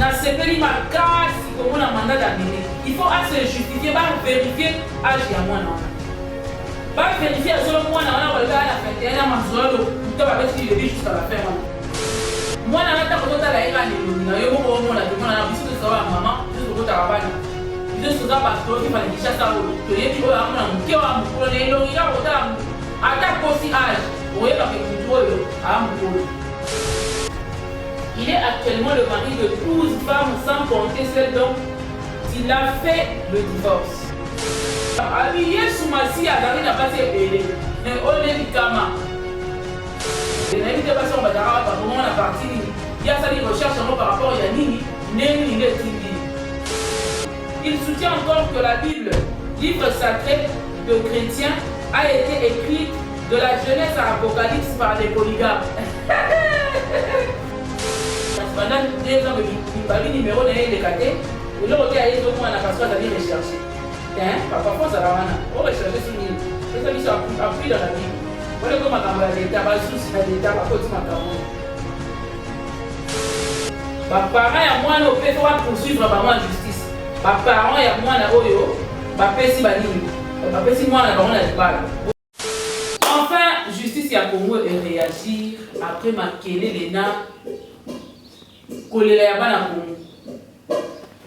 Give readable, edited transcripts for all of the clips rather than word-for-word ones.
nasepeli makasi komona mandat d'amener. Il faut se justifier, vérifier âge ya mwana wana. Vérifier solo mwana wana koleka na 21 ans mazolo to ba beti le jusqu'à la fin wana. Mwana na ta kotota la ira ni na yo moko mona te mwana na biso to sawa mama, biso to kota bana. Biso to za pastor ki fale kisha sa o. To yebi o amona mke wa mkolo ne lo ira kota ata kosi âge. Oye ba ke mutolo amukolo. Il est actuellement le mari de 12 femmes sans compter celle dont il a fait le divorce. Habillé sous ma scie à David n'a pas été aidé. Mais on est du Kama. Il n'y a pas de façon de faire comment on a parti. Il y a ça des recherches par rapport à Yanini. Il soutient encore que la Bible, livre sacré de chrétiens, a été écrite de la Genèse à l'Apocalypse par des polygames. Pendant 2 ans, il y numéro de l'écaté, il y a des gens qui ont recherché. Parfois, ça va on recherche sur l'île. Et ça, ils sont appris dans la Bible. Voilà comment on va l'État, on va sous l'État, on va continuer à faire. Parents, il y a moins de paix, il faut poursuivre la justice. Parents, il y a moins de oyo, paix si banini. Paix si moi, on a pas. Enfin, justice, il y a Congo et réagir après Makele, Lena.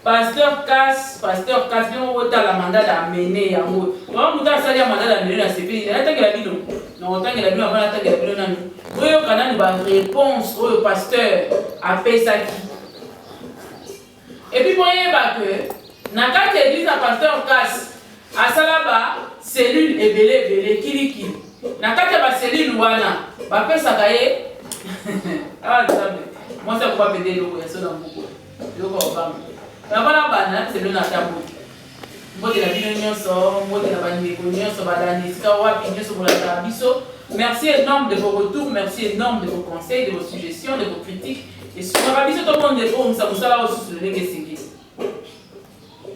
Pasteur Cass, bien on a la mandat d'amener yango. On muta sali ya mandat d'amener na CPI. Na tangi la bino. Na tangi la bino avant tangi la bino nanu. Oyo kana ni ba réponse au pasteur a pesaki. Et puis moyen ba que na kati église à pasteur Cass a salaba cellule ebele kiliki. Na kati ba cellule wana ba pesaka ye. Ah nzambe. Moi, ça ne peut pas m'aider le reste dans beaucoup. Je ne comprends pas. Mais voilà, c'est le natamou. Moi, je l'ai dit, moi, je l'ai dit, merci énorme de vos retours, merci énorme de vos conseils, de vos suggestions, de vos critiques. Et sur la vie, tout le monde est bon, ça vous a aussi sur le legacy.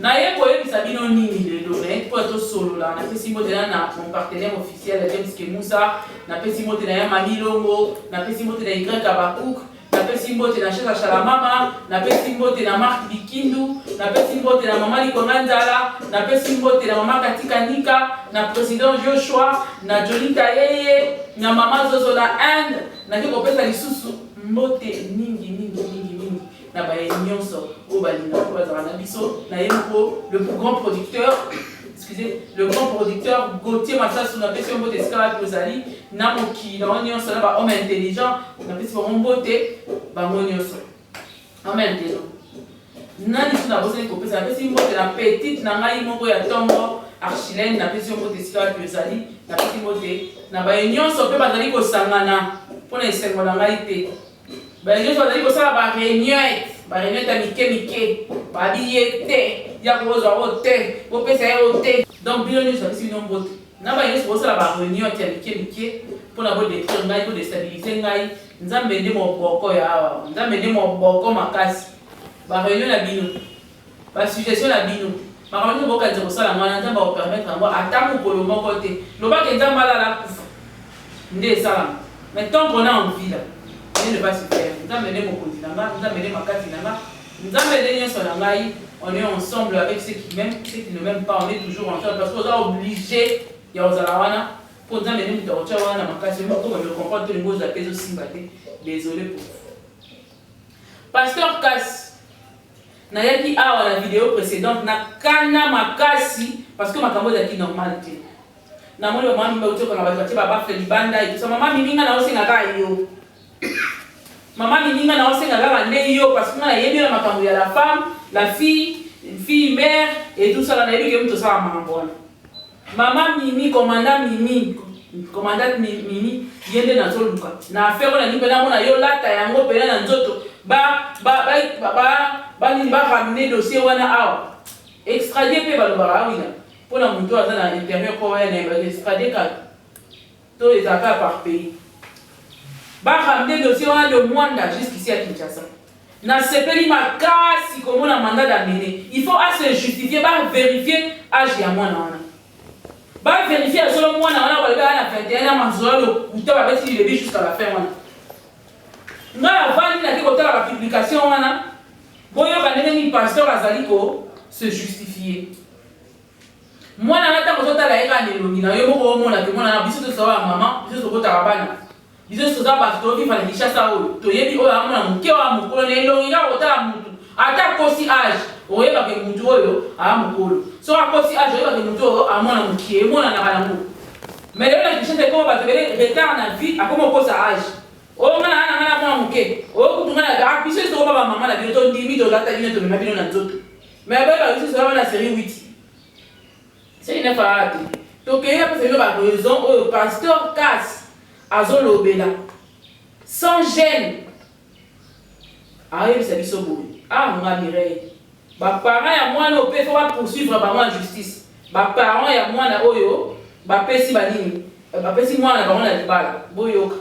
Naye koye bisabino nini lelo mais pour être solo là na pesi mote na mon partenaire officiel James Kemusa na pesi mote na Mamilongo na pesi mote na Y Kabakouk na pesi mote na Chesa Shalamama na pesi mote na Mark Bikindu na pesi mote na Mama Likonganzala na pesi mote na Mama Katika Nika na président Joshua na Jolita Yeye na Mama Zozo na Inde na kiko pesa lisusu mote mingi na baye nyonso o balinga ko bazana biso na yemko le plus grand producteur le grand producteur Gauthier Massasu na pesi mbote skala kozali na moki na nyonso na ba homme intelligent na pesi ba mbote ba nyonso homme intelligent nani tuna bosani ko pesa pesi mbote na petite na ngai moko ya tongo Archilène na pesi mbote skala kozali na pesi mbote na baye nyonso pe bazali ko sangana pona esengo na ngai te. Ben je suis dit que ça va réunion à Mike, va billet, il y a gros hôtel, au PC hôtel. Donc bien nous sommes si nombreux. N'a pas eu ça va réunion à Mike pour la bonne détruire ngai pour déstabiliser ngai. Nous avons mené mon boko ya, nous avons mené mon boko makasi. Va réunion la bino. Va suggestion la bino. Ma réunion boka dire ça la mwana nzamba va permettre à moi attendre pour le mon côté. Le bas que nzamba la kufa. Ndé ça. Mais tant qu'on a envie là. Il ne va se faire. Nous avons mené mon continent, nous avons mené ma carte, nous avons mené son langue. On est ensemble avec ceux qui m'aiment, ceux qui ne m'aiment pas. On est toujours ensemble parce qu'on est obligé. Il y a Ozalawana pour nous amener une torture. On a ma carte. Moi, comme je comprends tous les mots, j'appelle aussi Mbaté. Désolé pour vous. Pasteur Cass, Nayaki a la vidéo précédente, na kana makasi parce que ma caméra est normalité. Na moi le maman m'a dit qu'on a battu baba Felibanda et tout ça. Maman Miminga na aussi na yo. Maman Mininga na osenga la neyo parce que na yebi na makambo ya la femme, la fille, mère et tout ça la nebi que mto ça mambo. Maman Mimi commandant Mimi yende na zoluka. Na affaire na nimbe na mona yo lata yango pena na nzoto ba ni ba ramener dossier wana awa. Extrader pe ba lobara wina. Pour la muto aza na intérieur ko wana ba extrader ka tous les affaires par pays. Va ramener le dossier de Mwanda jusqu'ici à Kinshasa. Na sepeli makasi comme on a mandat d'amener. Il faut se justifier, va vérifier âge ya mwana wana. Va vérifier solo mwana wana ba na 21 ans mazolo uta ba beti le jusqu'à la fin wana. Nga avani na kiko tala la publication wana. Boyo ndenge pasteur azaliko se justifier. Moi na nata ko tala eka nelongi na yo moko omona ke mona na biso to sawa maman, biso to kota bana. Biso to za ba to vivre na Kinshasa oyo. To yebi oyo amona muke wa mukolo na elongi ga kotala mutu. Ata kosi âge, oyeba ke mutu oyo a mukolo. So akosi âge oyeba ke mutu oyo amona mukie, mona na balango. Mais le Kinshasa ko ba tebele retard na vie akoma kosa âge. O ngana ngana mwa muke. O kutungana ga biso to ba maman na biso to ndimi to lata bino to mema bino na nzoto. Mais ba biso so na série 8. C'est une fois. Donc, il y a pas raison au pasteur casse à Zolobela sans gêne. Arrive, c'est biso. Ah, on a miré. Bah, parents, à moi, nous pouvons poursuivre par moi justice. Bah, parents, à moi, na oyo. Bah, pesi banini. Bah, pesi moi, na parents, na libala. Boyoka.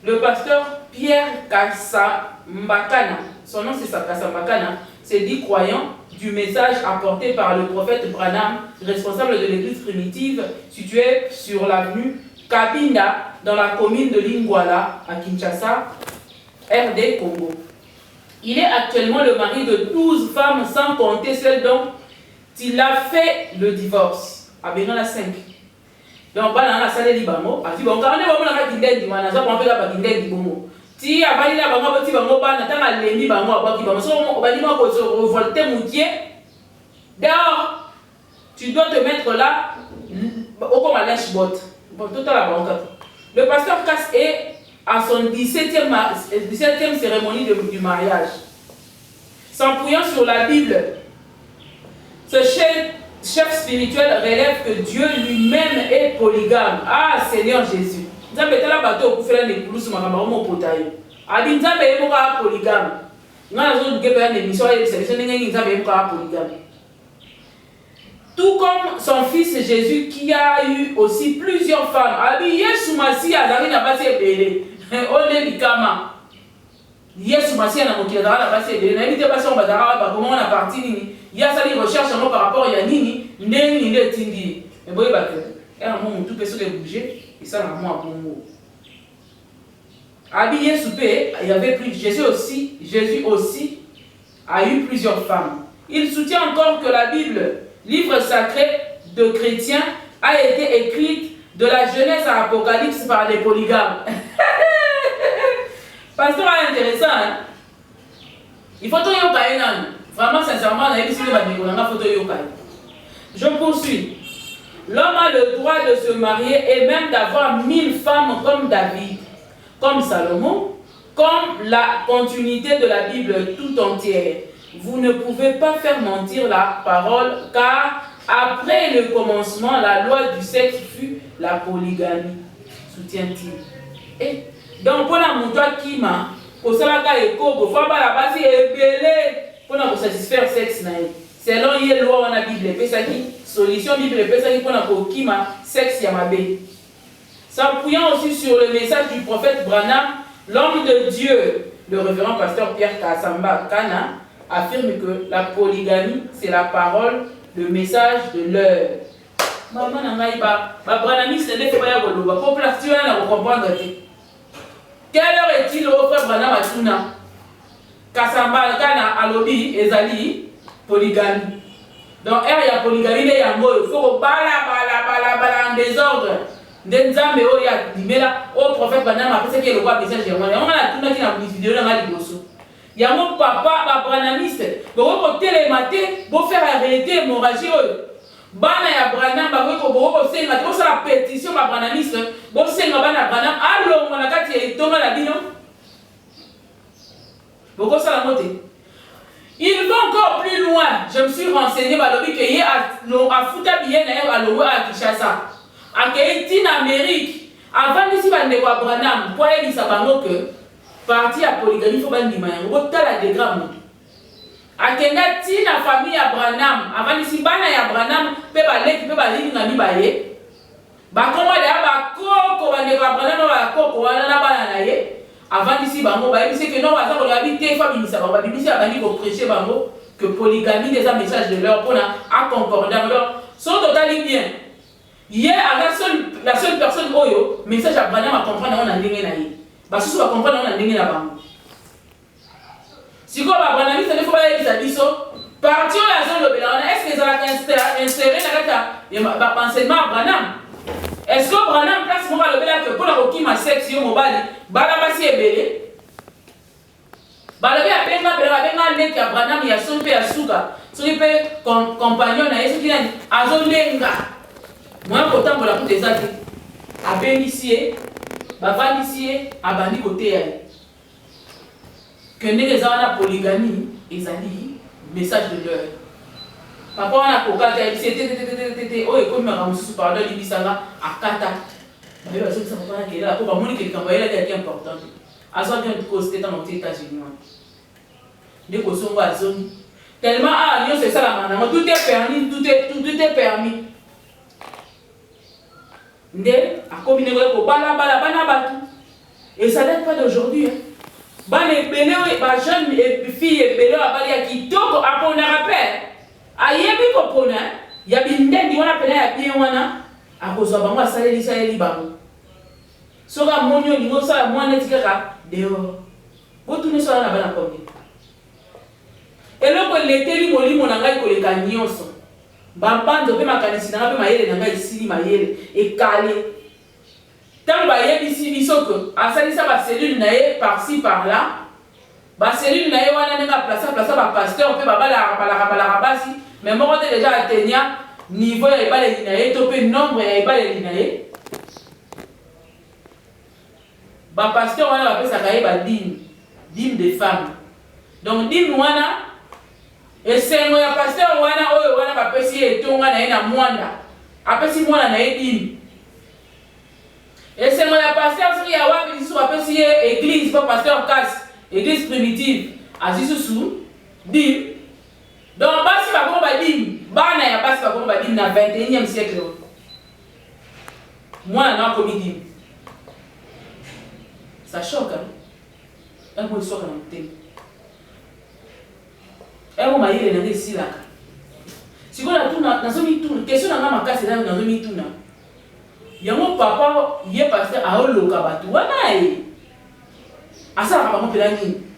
Le pasteur Pierre Kassa Mbakana, son nom c'est Kassa Mbakana, c'est dit croyant du message apporté par le prophète Branham, responsable de l'église primitive située sur l'avenue Kabinda dans la commune de Lingwala à Kinshasa, RD Congo. Il est actuellement le mari de 12 femmes sans compter celles dont il a fait le divorce. À Bénin 5. Donc, on a salé libango. A dit bon, quand on est bon, on a fait des dimana, ça on fait pas des dimano. Si a pas dit la bango, petit bango, pas n'attend à l'émi bango, pas qui bango. So on va dire qu'on se revolte moutier. Dehors, tu dois te mettre là, au comme à lèche-botte. Bon, tout à la banque. Le pasteur Casse est à son 17e cérémonie du mariage. S'appuyant sur la Bible, ce chef spirituel relève que Dieu lui-même est polygame. Ah, Seigneur Jésus. Nzambe tala bato okufela ne kulusu makamba mo potayo. Abi Nzambe yemoka polygame. Ngana zo dukepa ne mission ya service ndenge Nzambe yemoka polygame. Tout comme son fils Jésus qui a eu aussi plusieurs femmes. Abi Yesu Masi azali na basi ebele. Ole bikama. Yesu Masi na mokila na basi ebele. Na bité basi on bazara ba comment on a parti nini. Ya sali recherche par rapport ya nini ndenge nini etindi. Mais boye ba que un moment tout peut se bouger et ça na moi bon mot. Abi Yesu pe, il y avait plus Jésus aussi a eu plusieurs femmes. Il soutient encore que la Bible, livre sacré de chrétiens, a été écrite de la Genèse à l'Apocalypse par des polygames. Pasteur, intéressant, hein? Il faut tout yokai. Vraiment, sincèrement, on a dit je poursuis. L'homme a le droit de se marier et même d'avoir 1000 femmes comme David, comme Salomon, comme la continuité de la Bible tout entière. Vous ne pouvez pas faire mentir la parole, car après le commencement, la loi du sexe fut la polygamie. Soutient-il. Et donc, pour la moutoua kima, pour cela, il faut la base pour satisfaire le sexe. Selon la loi de la Bible, solution Bible, pour kima sexe yamabe. S'appuyant aussi sur le message du prophète Branham, l'homme de Dieu, le révérend pasteur Pierre Kassamba Kana, affirme que la polygamie, c'est la parole, le message de l'heure. Maman Nangaïba, Branhamiste n'est pas à Goloba, pour placer à comprendre. Quelle heure est-il au frère Branham Atuna? Kassamba Kana Alobi, Ezali, polygamie. Donc, il y a polygamie, il y a un mot, il faut que bala en désordre. Nzambe oya dimela au prophète Branham après ce qui est le roi message de moi. On a tout qui a une vidéo dans la liboso. Il y a mon papa Branhamiste, bon télématé, bon faire arrêter hémorragie. Bana ya Branham ba ko bo senga to la pétition ba Branhamiste, bon senga bana Branham allo mona kati e tonga la bino. Boko sala moté. Il va encore plus loin. Je me suis renseigné ba lobi que hier à futa bien à Lowa à Kinshasa. En Amérique, avant de s'y aller à Branham, pour aller à que parti à polygamie, il faut que vous la dégramme. À Kenya, si la famille à Branham, avant de s'y aller à Branham, peut aller qui peut aller dans l'Ibaye. Bah, comment aller à Coco, on est à Branham, à Coco, on a la banane. Avant de s'y aller, c'est que non, on va habiter, famille, ça va habiter, ça va aller pour prêcher que polygamie, des messages de leur pour à concorder. Sont totalement bien. Hier, la seule personne oyo, message à Branham à comprendre on a ndenge na ye. Ba susu ba comprendre on a ndenge na bango. Si quoi, Branham, il faut pas dire ça, parti à la zone de Bélan, est-ce que ça va insérer dans l'enseignement à Branham? Est-ce que Branham place moi le Bélan que pour la roquille ma section mobile, Balabasi est belé? Balabi a benga nek ya Branham ya son pe ya suka, son pe compagnon na yesu kina azolenga. Moi kotambola pour des amis. A bénitier, bavandisier, a bandi côté ya. Que les gens polygamie, ils ont dit message de l'heure. Papa, on a coca, c'était oh, et comme je suis pardon, il dit ça là, à Kata. Mais il y a des gens qui sont là, pour moi, quelqu'un qui est important. À ce moment-là, c'était dans les États-Unis. Les cautions sont à zone. Tellement, ah, c'est ça la main. Tout est permis, tout est permis. À combiner le bala. Et ça date pas d'aujourd'hui. Les jeunes filles et les filles qui tombent à mon rappel. Ayebi kopona, ya bindendi wana pena ya bien wana, a cause bango asaleli bango. Soka monyo ni ngosa mwana tikaka dehors. Botune so na bana combien. Eloko leteli molimo na ngai koleka nyonso. Bambando pe makanisi na pe mayele na ngai isili mayele e calé. Tant ba yebisi biso que asalisa ba cellule na ye par-ci par-là. Ba cellule na ye wana nenga placer ba pasteur pe bala basi mais moi on déjà atteint niveau ya ibale linaye to pe nombre ya ibale linaye ba pasteur wana ba pesa kaye ba dîme de femmes donc dîme wana esengo ya pasteur wana oyo wana ba pesi etonga na ye na mwanda apesi mwana na ye dîme esengo ya pasteur soki ya wapi biso ba pesi ye église pas pasteur casse église primitive azisusu dîme. Donc, basi bakoma badim, bana ya basi bakoma badim na 21e siècle. Moi, na komi dim. Ça choque, hein? Un peu de choc dans le thème. Un peu maïle na ici là. Si on a tout na zomi tout, question na ma casse là na zomi tout na. Yango papa, yé pasteur a oloka batu wana e. Asa ka ba mo pelani.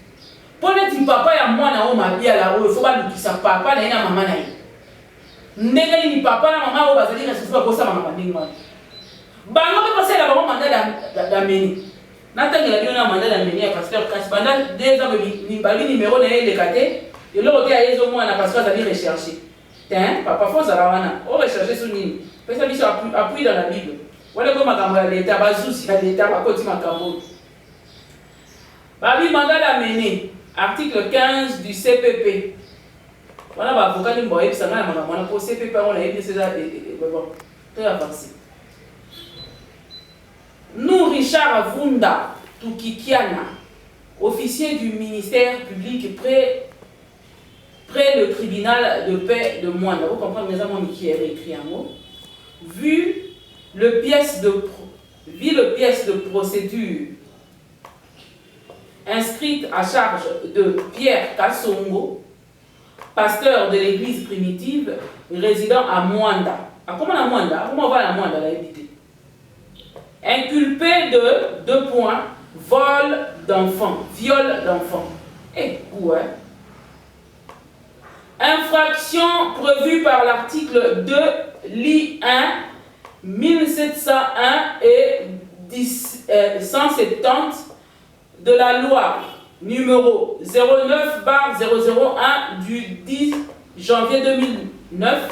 Pone papa ya mwana o mabia la o faut ba lukisa papa na ina mama na ye. Ndenge ni papa na mama o bazali na sisi ko sa mama ndenge mwana. Bango pe passer la bango mandat da meni. Natangela bio na mandat da meni ya pasteur kasi banda des ans ni bali numéro na ye le kate. Et l'autre a yezo mwana parce que ça vient rechercher. Tiens, papa faut ça wana. O rechercher sur nini. Pesa biso appui dans la Bible. Wale ko makambo ya l'état bazusi ya l'état ba koti makambo. Babi mandat da meni. Article 15 du CPP. Voilà, avocat du Boye, ça m'a pour CPP, on a été bon, très avancé. Nous, Richard Vunda Tukikiana, officier du ministère public près le tribunal de paix de Moine, vous comprenez les amants qui est écrit un mot, vu le pièce de procédure inscrite à charge de Pierre Kassongo, pasteur de l'église primitive résidant à Mwanda. Comment la Mwanda? Comment va la Mwanda là habité? Inculpé de 2 points, viol d'enfant. Et ouais. Infraction prévue par l'article 2 Li 1 1701 et 170 de la loi numéro 09/001 du 10 janvier 2009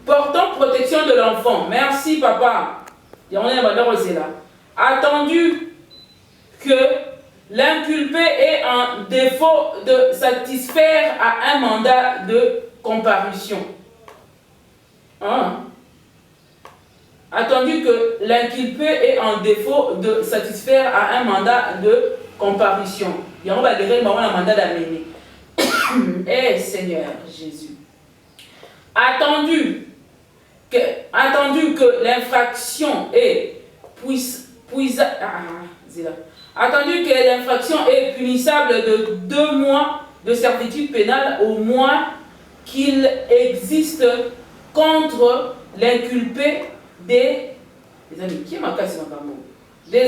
portant protection de l'enfant. Merci papa. Attendu que l'inculpé ait un défaut de satisfaire à un mandat de comparution. Hein? Attendu que l'inculpé ait un défaut de satisfaire à un mandat de comparution. Il y a un mandat d'amener. Eh Seigneur Jésus. Attendu que l'infraction est attendu que l'infraction est punissable de 2 mois de servitude pénale au moins qu'il existe contre l'inculpé des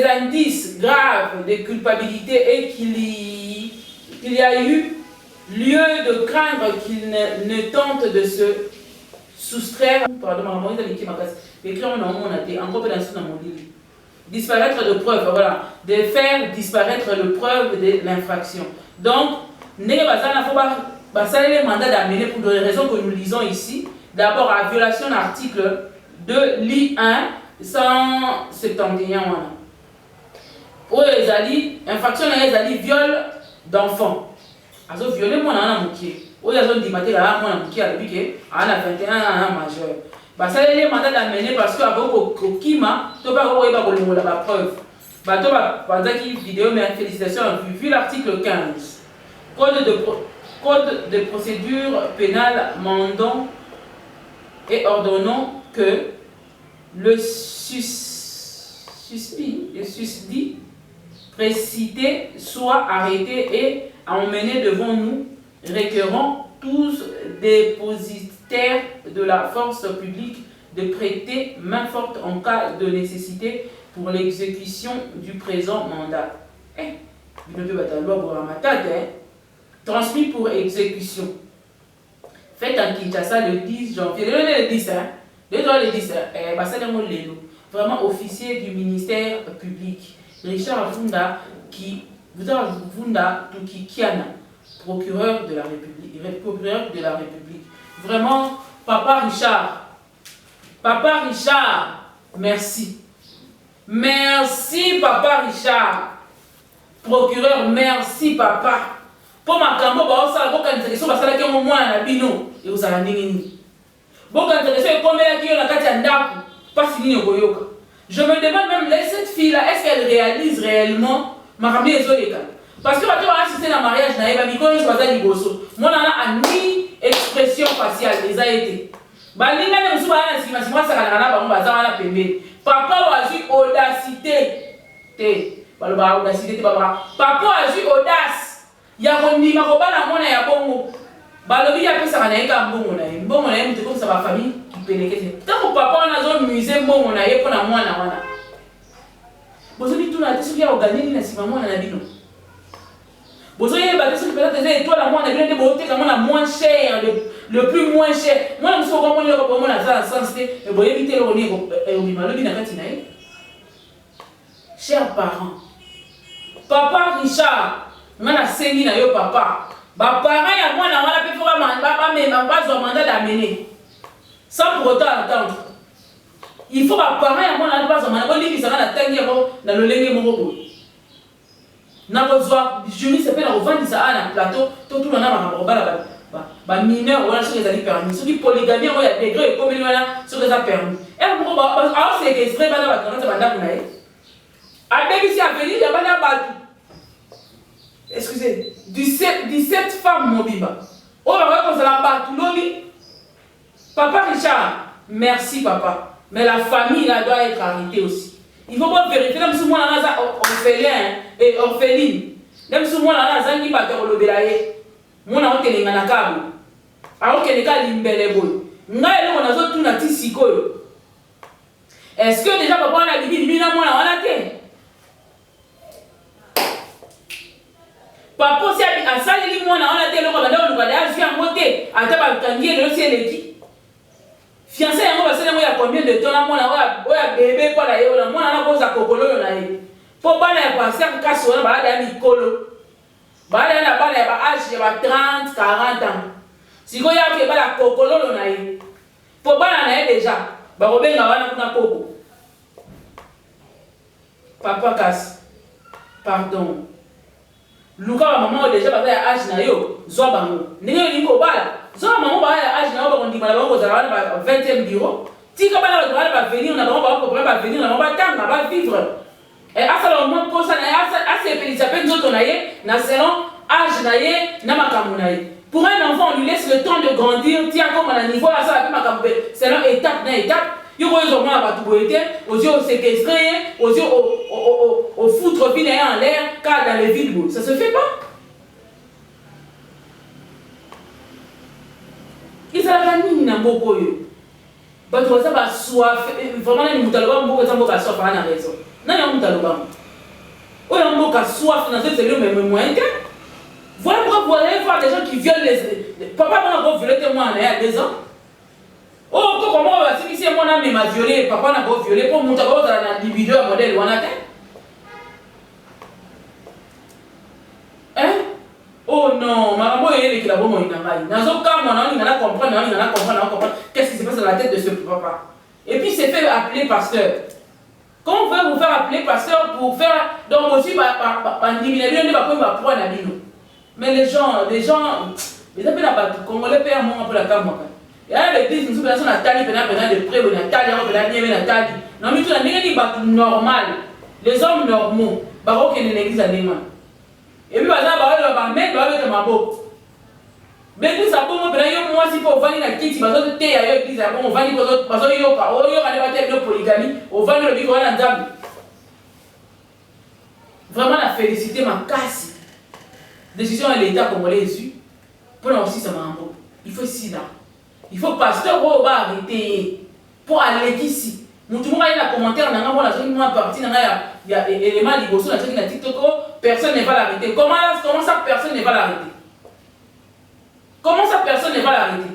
indices graves de culpabilité et qu'il y a eu lieu de craindre qu'il ne tente de se soustraire, pardon, disparaître de preuve, voilà, de faire disparaître le preuve de l'infraction. Donc, il faut les mandats d'amener pour les raisons que nous lisons ici. D'abord, à violation de l'article 2, l'I1, 171. Pour les alliés, infraction les alliés, viol d'enfants. Alors, violer moi, on a un bouquet. Ou ils ont dit, moi, on a un bouquet à l'habitude, on a 21 ans majeur. Bah, ça les mandats d'amener parce que avec au Kima, tu vas voir la preuve. Bah, tu vas pendant qu'il vidéo, mais félicitations, vu l'article 15. Code de procédure pénale mandant et ordonnant que le susdit précité soit arrêté et emmené devant nous, requérant tous dépositaires de la force publique de prêter main forte en cas de nécessité pour l'exécution du présent mandat. Transmis pour exécution. Fait en Kinshasa le 10 janvier, le 10, vraiment officier du ministère public, Richard Vunda Kiana, procureur de la République. Vraiment, Papa Richard, merci. Merci, Papa Richard. Procureur, merci, Papa. Pour ma cambo, ça va intéressant parce que au moins la bino et vous allez nini. Beaucoup intéressé combien qui la katia ndaku pas si ni koyoka. Je me demande même cette fille là, est-ce qu'elle réalise réellement ma ramie ezoleka? Parce que quand tu vas assister à un mariage na eba mikolo choisa liboso. Moi na ani expression faciale les a été. Ba ninga ne musuba na sima sima saka na ba mba za na pembe. Papa a eu audacité. Baloba audacité papa. Papa a eu audace. Ya kondima kobana mona ya bongo balobi ya pesa kana eka mbongo na ye muteko sa ba famille kipelekete tango papa na zo musée mbongo na ye pona mwana wana bozobi tuna teso ya organiser na sima mwana na bino bozo ye ba teso peut-être des étoiles à mwana bino de beauté comme la moins cher le plus moins cher mwana muso ko mona ko mona za sensité e boye bité lo ni ko e obi malobi na kati na ye. Chers parents, Papa Richard ngana sengi na yo papa ba parents ya mwana wana pe foka ba mandat d'amener sans pour autant attendre. Il faut ba parents ya mwana ba mandat ko liki sanga na tangi ko na lolenge moko na ko zwa juni se pe na revendre ana plateau to tout na ba ba mineur wala ce que ça lui permis ce qui polygamie o ya degré comme wala ce que ça permis et moko ba a c'est que exprès ba na ba kana ba ndako na ye a baby si a venir ya ba na ba. Excusez, 17 femmes mobimba. Oh, Papa Richard, merci papa. Mais la famille là doit être arrêtée aussi. Il faut pas vérifier. Même si moi là, orphelin et orpheline. Même si moi là, zangi ba to lobelaye. Moi na otelenga na kabo. A okeleka limbele boy. Ngai le onazo tuna ti sikoyo. Est-ce que déjà papa na bibi na moi na wana te? Papa si a saleli mwana wana te loko banda oluka da ju yango te ata ba kangie le si eleki fiancé yango ba sala ya combien de temps na mwana oya bébé pa la yo na mwana na koza kokolo na ye po bana ya passer kaso na ba da mikolo ba da na bana ya ba âge ya ba 30 40 ans siko ya ke ba la kokolo na ye po bana na ye déjà ba robenga wana kuna koko papa kas pardon. Luka maman déjà ba ya âge na yo zo bango ndenge limbo bala zo maman ba ya âge na yo ba ndima na bango za ba 20e bureau tika bala ba venir na bango ba problème ba venir na ba tanga ba vivre et asala au moins posa na asa pelisa pe nzoto na ye na selon âge na ye na makambo na ye. Pour un enfant on lui laisse le temps de grandir tia comme à niveau asa pe makambo selon étape na étape. Yo ko zo mona ba tuboité aux yeux séquestrés aux yeux au foutre vide en l'air car dans les villes ça se fait pas. Ils a nini na mboko yo ba to ça ba soif vraiment ni mutaloba mboko ça mboko soif na raison na mutaloba o ya mboka soif na c'est le même moyen voilà. vous allez voir des gens qui violent les... Papa m'a violé moi il y a 2 ans. Oh, comment on va dire que c'est mon âme qui m'a violé, papa n'a pas violé, pour montrer que un individu à modèle, on a fait. Hein? Oh non, maman, il est qui la bombe, il n'a pas. Dans un cas, il n'a comprendre, qu'est-ce qui se passe dans la tête de ce papa. Et puis, il s'est fait appeler pasteur. Quand on veut vous faire appeler pasteur pour faire. Donc, aussi, mais les gens, les appels à Congolais payent un peu la carte. Il y a l'église, nous sommes à Tali, de près, non, mais tout le monde normal. Les hommes normaux, baroque et l'église à Néman. Et puis, par mettre ma beau. Mais tout ça, pour moi, si pour venir à Kitty, parce que tu es à l'église, on va dire parce que il y a polygamie, on va dire que on a vraiment la félicité m'a cassé. Décision de l'État congolais est pour aussi ça m'a il faut ici là. Il faut pasteur pour arrêter pour aller ici. Mon tout le monde a un commentaire dans la zone moi partie dans il y a élément de bosso dans la TikTok personne ne va l'arrêter. Comment ça personne ne va l'arrêter? Comment ça personne ne va l'arrêter?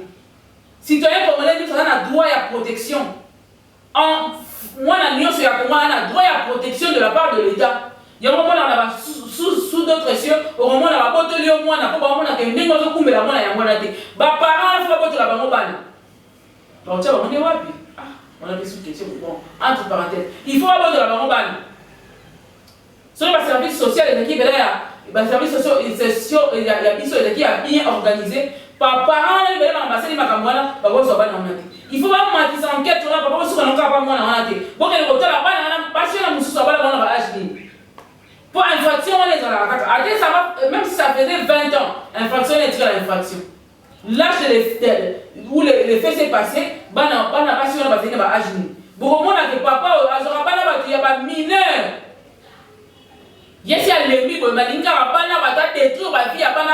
Citoyen congolais dit que ça a droit à protection. Moi la nuance c'est à moi a droit à protection de la part de l'État. Il y a un moment là sous d'autres cieux, au moment là ba boto lio mwana ko ba mwana ke ndingo zo kumbela mwana ya mwana te. Ba parents faut boto la bango bana. Donc tu vas on est wapi? On a des questions bon entre parenthèses. Il faut boto la bango bana. Sur le service social et qui est là, le service social il y a biso qui a bien organisé. Par parents les bébés ambassadeurs makamwana ba boto bana on a te. Il faut pas matisa enquête là papa so kana ka mwana on a te. Bon que le boto la bana na passion na mususu bana bana ba âge. Pour infraction, on est dans la carte. Même si ça faisait 20 ans, infraction, on est dans l'infraction. L'âge où le fait s'est passé, on n'a pas su qu'on va venir à Ajni. Beaucoup de monde a que papa, il y a pas mineur. Yes, il y a l'ennemi, il y a pas de détruire, il y a pas de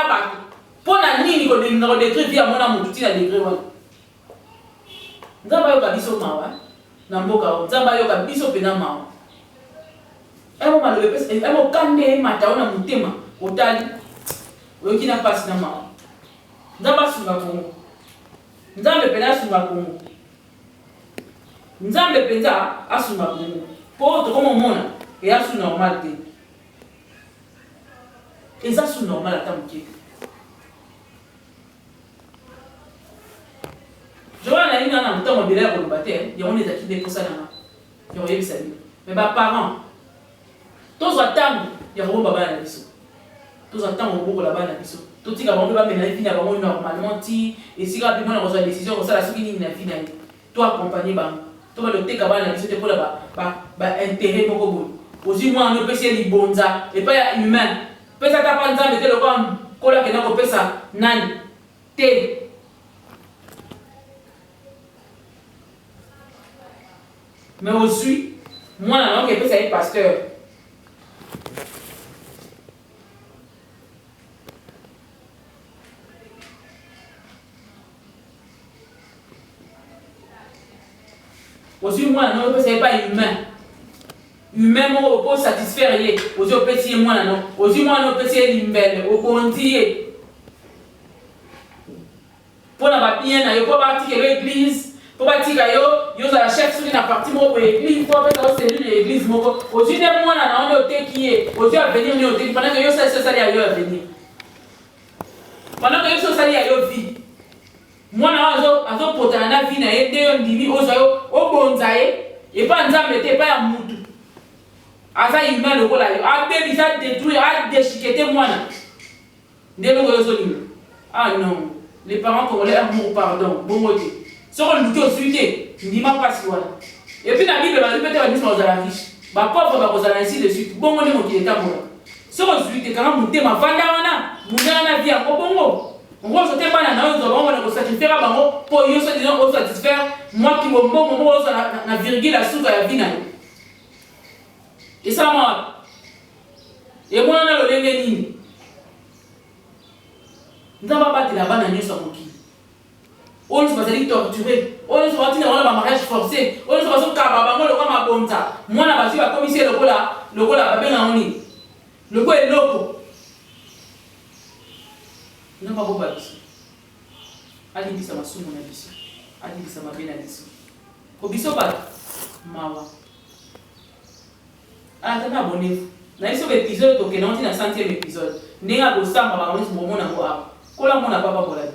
pour la ligne, il y a détruire, il y a mon amour, tout il y a détruire. Nous avons eu biso mawa, namboka, nous avons eu biso pena mawa. Emo malopes, emo kande mataona mutema, otali, oyokina pasi na mawa. Nzamba sunga Kongo. Nzambe pena sunga Kongo. Nzambe penza asunga Kongo. Po to komo mona, e asu normal te. Eza su normal ata muke. Joana ina na mutama bila ko lubate, ya on ezaki de kosa na. Ya oyebi sabi. Mais ba parents tous attendent, il y a un baba na biso. Tous attendent beaucoup là-bas na biso. Tout ce qui va venir maintenant finir avant normalement ti et si rapidement on reçoit décision comme ça la suite ni na finir. Toi accompagner ba. Toi le teka ba na biso te pour là ba intérêt moko boy. Aussi moi on peut essayer li bonza et pas humain. Pesa ta panza mettre le comme kola que na ko pesa nani. Te. Mais aussi moi non que pesa être pasteur. Aussi, moi, non, ce n'est pas humain. Humain, moi, pour satisfaire, aussi, on peut essayer moi, non. Aussi, moi, on peut essayer l'imbelle, au condier. Pour la papier, il faut partir à l'église, pour partir à la chef sur la partie pour l'église, pour faire la cellule de l'église. Aussi, moi, on a un qui est, aussi, à venir, pendant que ça s'allait ailleurs à venir. Pendant que ça s'allait ailleurs vite. Moi, je suis porté à la vie, je suis au bonzaï, et pas en train de pas à moutou. À ça, il m'a le rôle. À bébé, ça détruit, à déchiqueter moi. Ah non, les parents congolais amour, pardon, bon côté. Si on nous dit au suite, je dis pas si voilà. Et puis la Bible va répéter la mission aux riches. Ma pauvre va vous ainsi de suite. Bon, on est mon qui est à moi. Si on suite, quand on monte ma vandana, mon gars, vie à bongo. On va sauter pas dans nos hommes, on va satisfaire à bango pour y se disant on satisfaire moi qui me bon moment na virgule la souka ya vie. Et ça moi. Et moi on a le lenge nini. Nous va pas de la banane nyoso moki. On se va aller torturer. On se va dire on a un mariage forcé. On se va so ka bango le kwa mabonza. Moi na basi ba commissaire le kola, ba benga oni. Le ko eloko. nzambe akoba biso alibisa masumu na biso alibisa mabe na biso ko biso bato mawa atana abonnevu na biso baépisode tokende nti na 100e épisode ndenge akosamba bango neti bomona ngo awa kola mona papa kolani